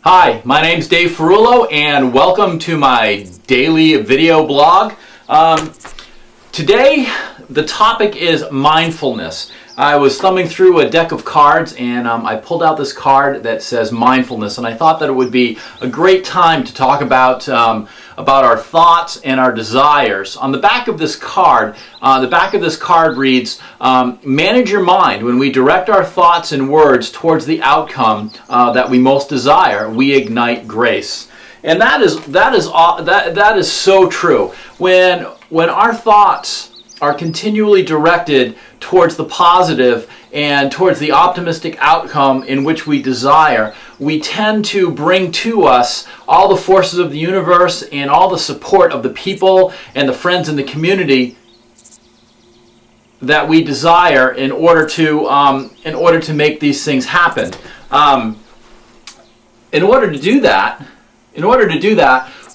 Hi, my name's Dave Ferrulo and welcome to my daily video blog. Today the topic is mindfulness. I was thumbing through a deck of cards and I pulled out this card that says mindfulness, and I thought that it would be a great time to talk about our thoughts and our desires. On the back of this card, reads, manage your mind. When we direct our thoughts and words towards the outcome that we most desire, we ignite grace. And that is so true. When our thoughts are continually directed towards the positive and towards the optimistic outcome in which we desire, we tend to bring to us all the forces of the universe and all the support of the people and the friends in the community that we desire in order to make these things happen. In order to do that,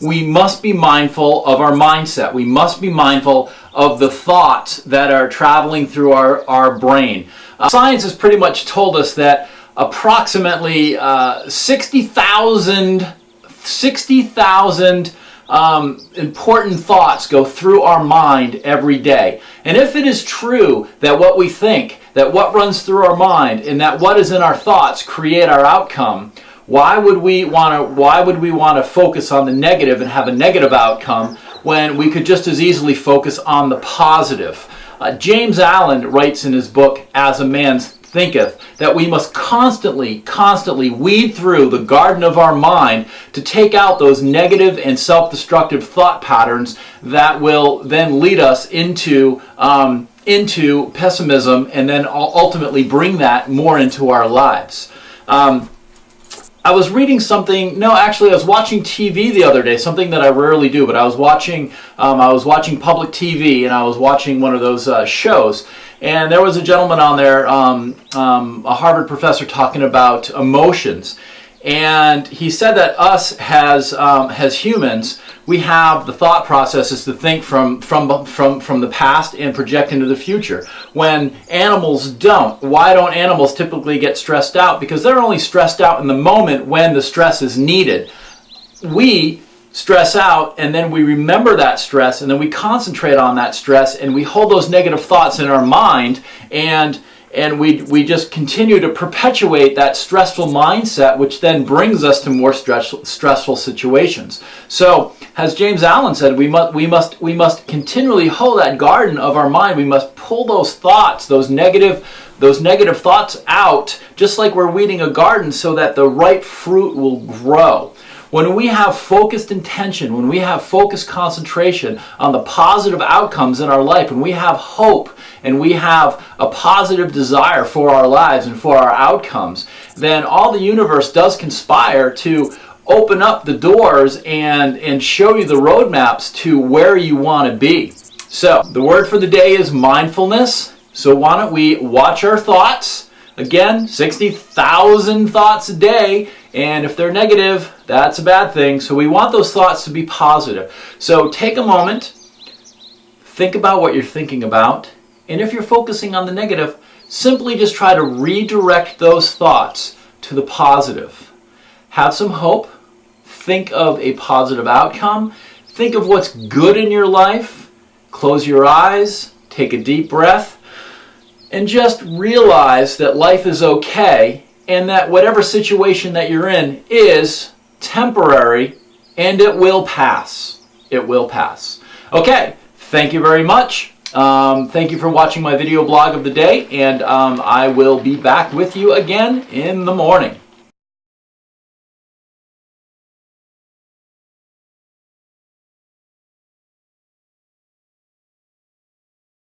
we must be mindful of our mindset. We must be mindful of the thoughts that are traveling through our brain. Science has pretty much told us that approximately 60,000 important thoughts go through our mind every day. And if it is true that what we think, that what runs through our mind, and that what is in our thoughts create our outcome, why would we want to focus on the negative and have a negative outcome when we could just as easily focus on the positive? James Allen writes in his book, As a Man Thinketh, that we must constantly weed through the garden of our mind to take out those negative and self-destructive thought patterns that will then lead us into pessimism and then ultimately bring that more into our lives. I was reading something, I was watching TV the other day, something that I rarely do, but I was watching public TV, and I was watching one of those shows, and there was a gentleman on there, a Harvard professor, talking about emotions, and he said that us as humans, we have the thought processes to think from the past and project into the future, when animals don't. Why don't animals typically get stressed out? Because they're only stressed out in the moment when the stress is needed. We stress out, and then we remember that stress, and then we concentrate on that stress, and we hold those negative thoughts in our mind, and we just continue to perpetuate that stressful mindset, which then brings us to more stressful situations. So, as James Allen said, we must continually hold that garden of our mind. We must pull those thoughts, those negative thoughts out, just like we're weeding a garden, so that the ripe fruit will grow. When we have focused intention, when we have focused concentration on the positive outcomes in our life, when we have hope and we have a positive desire for our lives and for our outcomes, then all the universe does conspire to open up the doors and show you the roadmaps to where you want to be. So, the word for the day is mindfulness. So why don't we watch our thoughts? Again, 60,000 thoughts a day, and if they're negative, that's a bad thing. So we want those thoughts to be positive. So take a moment, think about what you're thinking about, and if you're focusing on the negative, simply just try to redirect those thoughts to the positive. Have some hope, think of a positive outcome, think of what's good in your life, close your eyes, take a deep breath, and just realize that life is okay and that whatever situation that you're in is temporary and it will pass. It will pass. Okay, thank you very much. Thank you for watching my video blog of the day, and I will be back with you again in the morning.